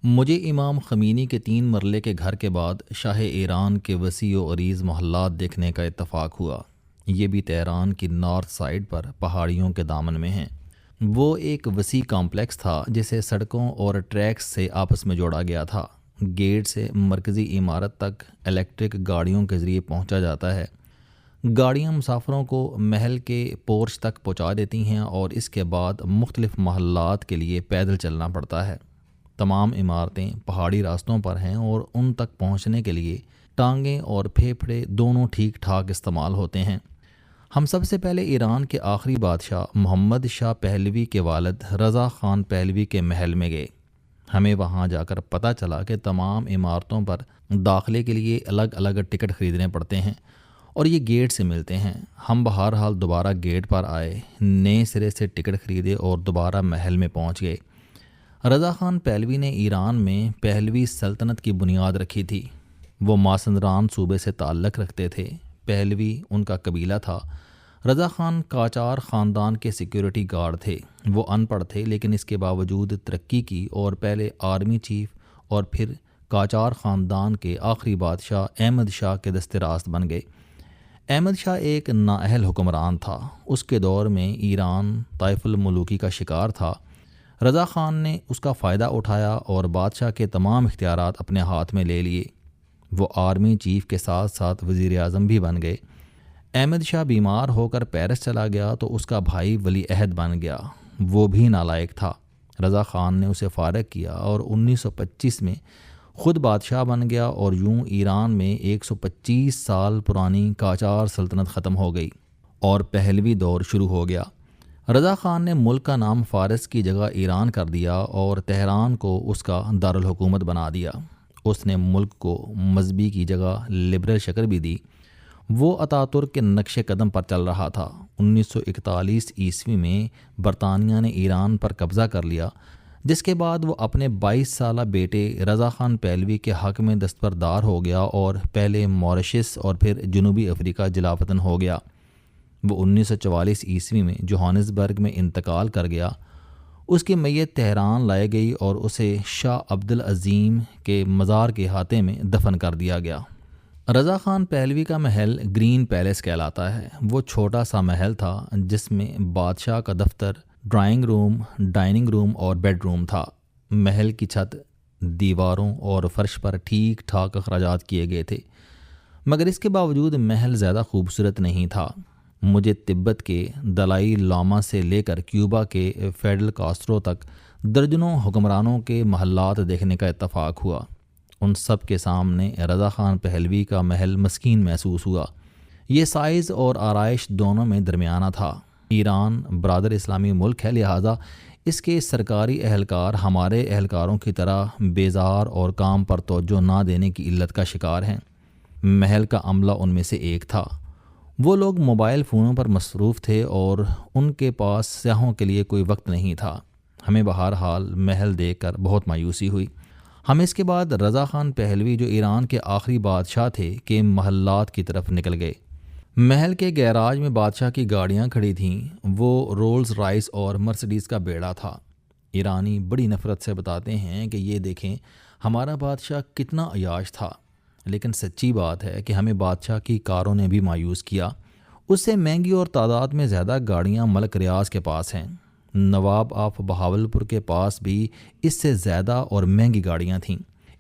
مجھے امام خمینی کے 3 مرلے کے گھر کے بعد شاہ ایران کے وسیع و عریض محلات دیکھنے کا اتفاق ہوا۔ یہ بھی تہران کی نارتھ سائڈ پر پہاڑیوں کے دامن میں ہیں۔ وہ ایک وسیع کمپلیکس تھا جسے سڑکوں اور ٹریکس سے آپس میں جوڑا گیا تھا۔ گیٹ سے مرکزی عمارت تک الیکٹرک گاڑیوں کے ذریعے پہنچا جاتا ہے۔ گاڑیاں مسافروں کو محل کے پورچ تک پہنچا دیتی ہیں اور اس کے بعد مختلف محلات کے لیے پیدل چلنا پڑتا ہے۔ تمام عمارتیں پہاڑی راستوں پر ہیں اور ان تک پہنچنے کے لیے ٹانگیں اور پھیپھڑے دونوں ٹھیک ٹھاک استعمال ہوتے ہیں۔ ہم سب سے پہلے ایران کے آخری بادشاہ محمد شاہ پہلوی کے والد رضا خان پہلوی کے محل میں گئے۔ ہمیں وہاں جا کر پتہ چلا کہ تمام عمارتوں پر داخلے کے لیے الگ الگ ٹکٹ خریدنے پڑتے ہیں اور یہ گیٹ سے ملتے ہیں۔ ہم بہرحال دوبارہ گیٹ پر آئے، نئے سرے سے ٹکٹ خریدے اور دوبارہ محل میں پہنچ گئے۔ رضا خان پہلوی نے ایران میں پہلوی سلطنت کی بنیاد رکھی تھی۔ وہ مازندران صوبے سے تعلق رکھتے تھے۔ پہلوی ان کا قبیلہ تھا۔ رضا خان قاجار خاندان کے سیکیورٹی گارڈ تھے۔ وہ ان پڑھ تھے لیکن اس کے باوجود ترقی کی اور پہلے آرمی چیف اور پھر قاجار خاندان کے آخری بادشاہ احمد شاہ کے دست راست بن گئے۔ احمد شاہ ایک نااہل حکمران تھا۔ اس کے دور میں ایران طائف الملوکی کا شکار تھا۔ رضا خان نے اس کا فائدہ اٹھایا اور بادشاہ کے تمام اختیارات اپنے ہاتھ میں لے لیے۔ وہ آرمی چیف کے ساتھ ساتھ وزیر اعظم بھی بن گئے۔ احمد شاہ بیمار ہو کر پیرس چلا گیا تو اس کا بھائی ولی عہد بن گیا۔ وہ بھی نالائق تھا۔ رضا خان نے اسے فارغ کیا اور 1925 میں خود بادشاہ بن گیا اور یوں ایران میں 125 سال پرانی قاجار سلطنت ختم ہو گئی اور پہلوی دور شروع ہو گیا۔ رضا خان نے ملک کا نام فارس کی جگہ ایران کر دیا اور تہران کو اس کا دارالحکومت بنا دیا۔ اس نے ملک کو مذہبی کی جگہ لبرل شکل بھی دی۔ وہ اتاترک کے نقش قدم پر چل رہا تھا۔ 1941 عیسوی میں برطانیہ نے ایران پر قبضہ کر لیا، جس کے بعد وہ اپنے 22 سالہ بیٹے رضا خان پہلوی کے حق میں دستبردار ہو گیا اور پہلے ماریشس اور پھر جنوبی افریقہ جلاوطن ہو گیا۔ وہ 1944 عیسوی میں جوہانسبرگ میں انتقال کر گیا۔ اس کی میت تہران لائی گئی اور اسے شاہ عبدالعظیم کے مزار کے احاطے میں دفن کر دیا گیا۔ رضا خان پہلوی کا محل گرین پیلس کہلاتا ہے۔ وہ چھوٹا سا محل تھا جس میں بادشاہ کا دفتر، ڈرائنگ روم، ڈائننگ روم اور بیڈ روم تھا۔ محل کی چھت، دیواروں اور فرش پر ٹھیک ٹھاک اخراجات کیے گئے تھے، مگر اس کے باوجود محل زیادہ خوبصورت نہیں تھا۔ مجھے تبت کے دلائی لاما سے لے کر کیوبا کے فیڈل کاسٹرو تک درجنوں حکمرانوں کے محلات دیکھنے کا اتفاق ہوا۔ ان سب کے سامنے رضا خان پہلوی کا محل مسکین محسوس ہوا۔ یہ سائز اور آرائش دونوں میں درمیانہ تھا۔ ایران برادر اسلامی ملک ہے، لہٰذا اس کے سرکاری اہلکار ہمارے اہلکاروں کی طرح بیزار اور کام پر توجہ نہ دینے کی علت کا شکار ہیں۔ محل کا عملہ ان میں سے ایک تھا۔ وہ لوگ موبائل فونوں پر مصروف تھے اور ان کے پاس سیاحوں کے لیے کوئی وقت نہیں تھا۔ ہمیں بہرحال محل دیکھ کر بہت مایوسی ہوئی۔ ہم اس کے بعد رضا خان پہلوی جو ایران کے آخری بادشاہ تھے کے محلات کی طرف نکل گئے۔ محل کے گیراج میں بادشاہ کی گاڑیاں کھڑی تھیں۔ وہ رولز رائس اور مرسڈیز کا بیڑا تھا۔ ایرانی بڑی نفرت سے بتاتے ہیں کہ یہ دیکھیں ہمارا بادشاہ کتنا عیاش تھا، لیکن سچی بات ہے کہ ہمیں بادشاہ کی کاروں نے بھی مایوس کیا۔ اس سے مہنگی اور تعداد میں زیادہ گاڑیاں ملک ریاض کے پاس ہیں۔ نواب آف بہاولپور کے پاس بھی اس سے زیادہ اور مہنگی گاڑیاں تھیں۔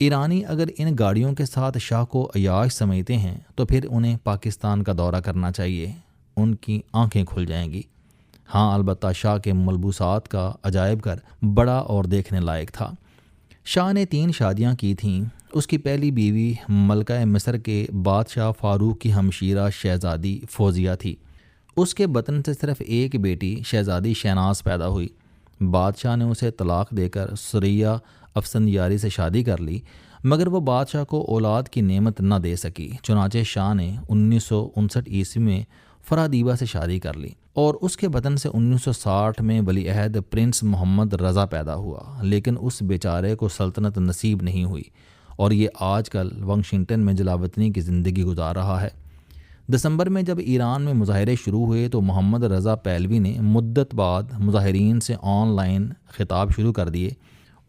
ایرانی اگر ان گاڑیوں کے ساتھ شاہ کو عیاش سمجھتے ہیں تو پھر انہیں پاکستان کا دورہ کرنا چاہیے، ان کی آنکھیں کھل جائیں گی۔ ہاں، البتہ شاہ کے ملبوسات کا عجائب گھر بڑا اور دیکھنے لائق تھا۔ شاہ نے 3 شادیاں کی تھیں۔ اس کی پہلی بیوی ملکہ مصر کے بادشاہ فاروق کی ہمشیرہ شہزادی فوزیہ تھی۔ اس کے بطن سے صرف ایک بیٹی شہزادی شہناز پیدا ہوئی۔ بادشاہ نے اسے طلاق دے کر سریہ افسندیاری سے شادی کر لی، مگر وہ بادشاہ کو اولاد کی نعمت نہ دے سکی۔ چنانچہ شاہ نے 1959 عیسوی میں فرادیبہ سے شادی کر لی اور اس کے بطن سے 1960 میں ولی عہد پرنس محمد رضا پیدا ہوا، لیکن اس بیچارے کو سلطنت نصیب نہیں ہوئی اور یہ آج کل واشنگٹن میں جلاوطنی کی زندگی گزار رہا ہے۔ دسمبر میں جب ایران میں مظاہرے شروع ہوئے تو محمد رضا پہلوی نے مدت بعد مظاہرین سے آن لائن خطاب شروع کر دیے۔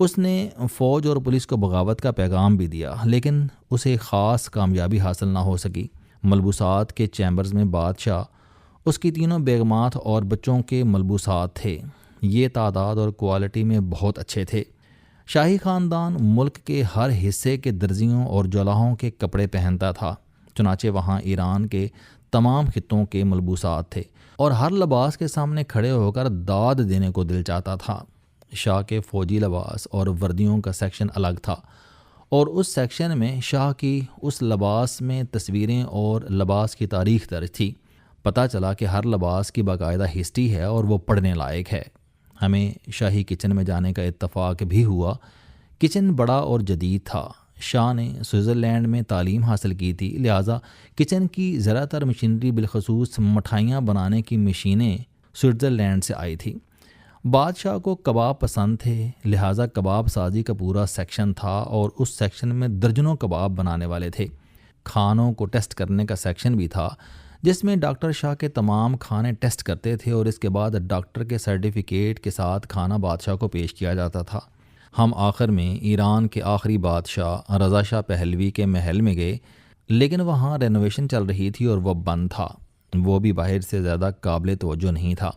اس نے فوج اور پولیس کو بغاوت کا پیغام بھی دیا، لیکن اسے خاص کامیابی حاصل نہ ہو سکی۔ ملبوسات کے چیمبرز میں بادشاہ، اس کی تینوں بیگمات اور بچوں کے ملبوسات تھے۔ یہ تعداد اور کوالٹی میں بہت اچھے تھے۔ شاہی خاندان ملک کے ہر حصے کے درزیوں اور جولاہوں کے کپڑے پہنتا تھا، چنانچہ وہاں ایران کے تمام خطوں کے ملبوسات تھے اور ہر لباس کے سامنے کھڑے ہو کر داد دینے کو دل چاہتا تھا۔ شاہ کے فوجی لباس اور وردیوں کا سیکشن الگ تھا، اور اس سیکشن میں شاہ کی اس لباس میں تصویریں اور لباس کی تاریخ درج تھی۔ پتہ چلا کہ ہر لباس کی باقاعدہ ہسٹری ہے اور وہ پڑھنے لائق ہے۔ ہمیں شاہی کچن میں جانے کا اتفاق بھی ہوا۔ کچن بڑا اور جدید تھا۔ شاہ نے سوئٹزرلینڈ میں تعلیم حاصل کی تھی، لہٰذا کچن کی زیادہ تر مشینری، بالخصوص مٹھائیاں بنانے کی مشینیں سوئٹزرلینڈ سے آئی تھی۔ بادشاہ کو کباب پسند تھے، لہٰذا کباب سازی کا پورا سیکشن تھا اور اس سیکشن میں درجنوں کباب بنانے والے تھے۔ کھانوں کو ٹیسٹ کرنے کا سیکشن بھی تھا، جس میں ڈاکٹر شاہ کے تمام کھانے ٹیسٹ کرتے تھے اور اس کے بعد ڈاکٹر کے سرٹیفکیٹ کے ساتھ کھانا بادشاہ کو پیش کیا جاتا تھا۔ ہم آخر میں ایران کے آخری بادشاہ رضا شاہ پہلوی کے محل میں گئے، لیکن وہاں رینوویشن چل رہی تھی اور وہ بند تھا۔ وہ بھی باہر سے زیادہ قابل توجہ نہیں تھا۔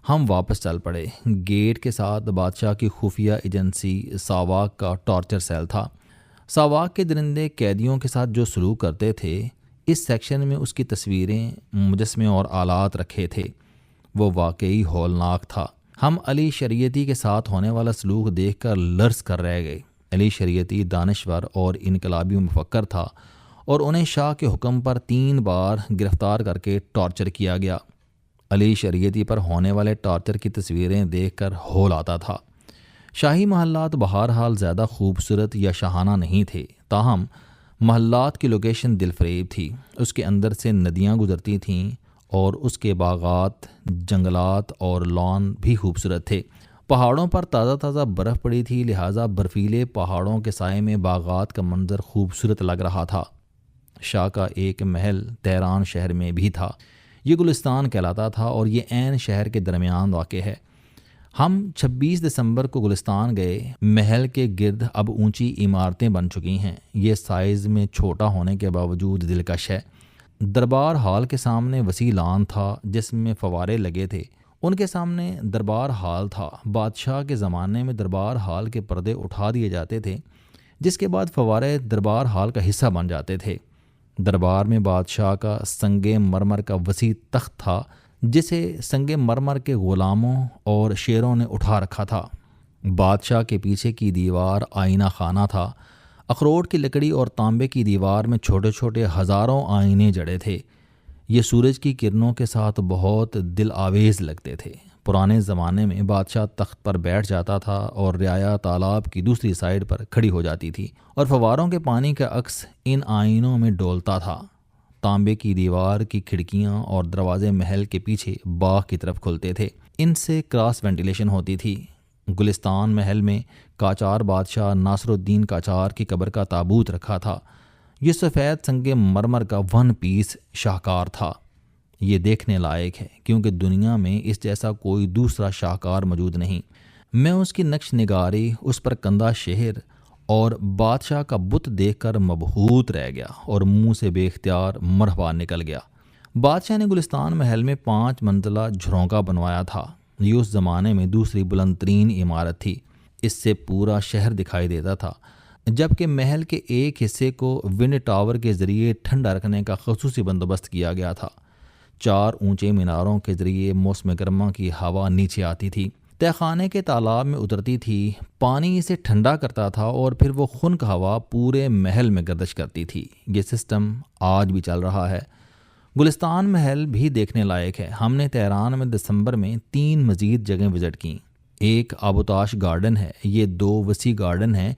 ہم واپس چل پڑے۔ گیٹ کے ساتھ بادشاہ کی خفیہ ایجنسی ساواک کا ٹارچر سیل تھا۔ ساواک کے درندے قیدیوں کے ساتھ جو سلوک کرتے تھے، اس سیکشن میں اس کی تصویریں، مجسمے اور آلات رکھے تھے۔ وہ واقعی ہولناک تھا۔ ہم علی شریعتی کے ساتھ ہونے والا سلوک دیکھ کر لرز کر رہ گئے۔ علی شریعتی دانشور اور انقلابی مفکر تھا اور انہیں شاہ کے حکم پر 3 بار گرفتار کر کے ٹارچر کیا گیا۔ علی شریعتی پر ہونے والے ٹارچر کی تصویریں دیکھ کر ہول آتا تھا۔ شاہی محلات بہرحال زیادہ خوبصورت یا شاہانہ نہیں تھے، تاہم محلات کی لوکیشن دل فریب تھی۔ اس کے اندر سے ندیاں گزرتی تھیں اور اس کے باغات، جنگلات اور لان بھی خوبصورت تھے۔ پہاڑوں پر تازہ تازہ برف پڑی تھی، لہٰذا برفیلے پہاڑوں کے سائے میں باغات کا منظر خوبصورت لگ رہا تھا۔ شاہ کا ایک محل تہران شہر میں بھی تھا۔ یہ گلستان کہلاتا تھا اور یہ عین شہر کے درمیان واقع ہے۔ ہم 26 دسمبر کو گلستان گئے۔ محل کے گرد اب اونچی عمارتیں بن چکی ہیں۔ یہ سائز میں چھوٹا ہونے کے باوجود دلکش ہے۔ دربار ہال کے سامنے وسیع لان تھا جس میں فوارے لگے تھے۔ ان کے سامنے دربار ہال تھا۔ بادشاہ کے زمانے میں دربار ہال کے پردے اٹھا دیے جاتے تھے، جس کے بعد فوارے دربار ہال کا حصہ بن جاتے تھے۔ دربار میں بادشاہ کا سنگ مرمر کا وسیع تخت تھا، جسے سنگ مرمر کے غلاموں اور شیروں نے اٹھا رکھا تھا۔ بادشاہ کے پیچھے کی دیوار آئینہ خانہ تھا۔ اخروٹ کی لکڑی اور تانبے کی دیوار میں چھوٹے چھوٹے ہزاروں آئینے جڑے تھے۔ یہ سورج کی کرنوں کے ساتھ بہت دل آویز لگتے تھے۔ پرانے زمانے میں بادشاہ تخت پر بیٹھ جاتا تھا اور رعایا تالاب کی دوسری سائڈ پر کھڑی ہو جاتی تھی اور فواروں کے پانی کا عکس ان آئینوں میں ڈولتا تھا۔ تانبے کی دیوار کی کھڑکیاں اور دروازے محل کے پیچھے باغ کی طرف کھلتے تھے۔ ان سے کراس وینٹیلیشن ہوتی تھی۔ گلستان محل میں قاجار بادشاہ ناصر الدین قاجار کی قبر کا تابوت رکھا تھا۔ یہ سفید سنگ مرمر کا 1 پیس شاہکار تھا۔ یہ دیکھنے لائق ہے کیونکہ دنیا میں اس جیسا کوئی دوسرا شاہکار موجود نہیں۔ میں اس کی نقش نگاری، اس پر کندہ شہر اور بادشاہ کا بت دیکھ کر مبہوت رہ گیا اور منہ سے بے اختیار مرحبا نکل گیا۔ بادشاہ نے گلستان محل میں 5 منزلہ جھرونکا بنوایا تھا۔ یہ اس زمانے میں دوسری بلند ترین عمارت تھی۔ اس سے پورا شہر دکھائی دیتا تھا، جبکہ محل کے ایک حصے کو ونڈ ٹاور کے ذریعے ٹھنڈا رکھنے کا خصوصی بندوبست کیا گیا تھا۔ 4 اونچے میناروں کے ذریعے موسم گرما کی ہوا نیچے آتی تھی، تہ خانے کے تالاب میں اترتی تھی، پانی اسے ٹھنڈا کرتا تھا اور پھر وہ خنک ہوا پورے محل میں گردش کرتی تھی۔ یہ سسٹم آج بھی چل رہا ہے۔ گلستان محل بھی دیکھنے لائق ہے۔ ہم نے تہران میں دسمبر میں 3 مزید جگہیں وزٹ کیں۔ ایک آبوتاش گارڈن ہے۔ یہ 2 وسیع گارڈن ہیں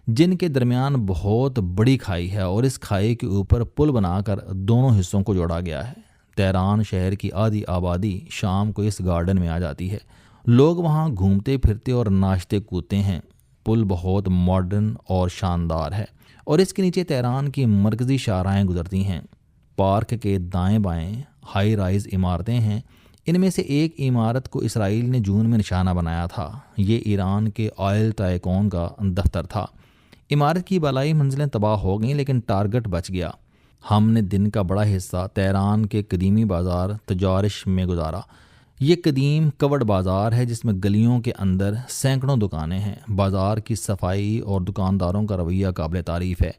جن کے درمیان بہت بڑی کھائی ہے اور اس کھائی کے اوپر پل بنا کر دونوں حصوں کو جوڑا گیا ہے۔ تہران شہر کی آدھی آبادی شام کو اس گارڈن میں آ جاتی ہے۔ لوگ وہاں گھومتے پھرتے اور ناچتے کودتے ہیں۔ پل بہت ماڈرن اور شاندار ہے اور اس کے نیچے تہران کی مرکزی شاہراہیں گزرتی ہیں۔ پارک کے دائیں بائیں ہائی رائز عمارتیں ہیں۔ ان میں سے ایک عمارت کو اسرائیل نے جون میں نشانہ بنایا تھا۔ یہ ایران کے آئل ٹائکون کا دفتر تھا۔ عمارت کی بالائی منزلیں تباہ ہو گئیں لیکن ٹارگٹ بچ گیا۔ ہم نے دن کا بڑا حصہ تہران کے قدیمی بازار تجارش میں گزارا۔ یہ قدیم کورڈ بازار ہے جس میں گلیوں کے اندر سینکڑوں دکانیں ہیں۔ بازار کی صفائی اور دکانداروں کا رویہ قابل تعریف ہے۔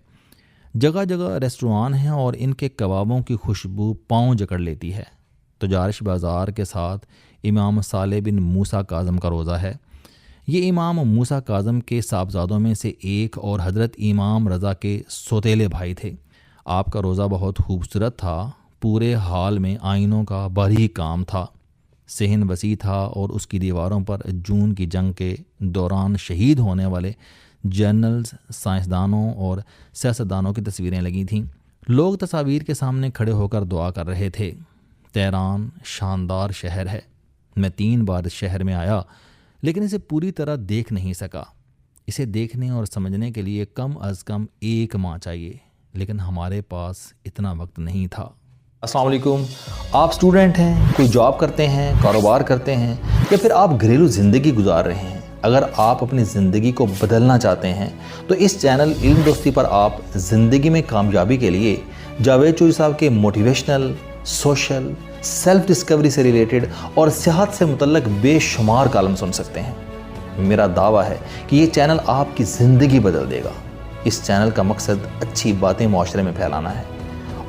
جگہ جگہ ریسٹوران ہیں اور ان کے کبابوں کی خوشبو پاؤں جکڑ لیتی ہے۔ تجارش بازار کے ساتھ امام صالح بن موسیٰ کاظم کا روضہ ہے۔ یہ امام موسیٰ کاظم کے صاحبزادوں میں سے ایک اور حضرت امام رضا کے سوتیلے بھائی تھے۔ آپ کا روضہ بہت خوبصورت تھا۔ پورے حال میں آئینوں کا باریک کام تھا۔ صحن وسیع تھا اور اس کی دیواروں پر جون کی جنگ کے دوران شہید ہونے والے جنرلز، سائنسدانوں اور سیاستدانوں کی تصویریں لگی تھیں۔ لوگ تصاویر کے سامنے کھڑے ہو کر دعا کر رہے تھے۔ تہران شاندار شہر ہے۔ میں 3 بار اس شہر میں آیا لیکن اسے پوری طرح دیکھ نہیں سکا۔ اسے دیکھنے اور سمجھنے کے لیے کم از کم 1 ماہ چاہیے، لیکن ہمارے پاس اتنا وقت نہیں تھا۔ السلام علیکم۔ آپ اسٹوڈنٹ ہیں، کوئی جاب کرتے ہیں، کاروبار کرتے ہیں، یا پھر آپ گھریلو زندگی گزار رہے ہیں۔ اگر آپ اپنی زندگی کو بدلنا چاہتے ہیں تو اس چینل علم دوستی پر آپ زندگی میں کامیابی کے لیے جاوید چوہری صاحب کے موٹیویشنل، سوشل، سیلف ڈسکوری سے ریلیٹڈ اور صحت سے متعلق بے شمار کالم سن سکتے ہیں۔ میرا دعویٰ ہے کہ یہ چینل آپ کی زندگی بدل دے گا۔ اس چینل کا مقصد اچھی باتیں معاشرے میں پھیلانا ہے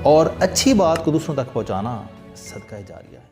اور اچھی بات کو دوسروں تک پہنچانا صدقہ جاریہ ہے۔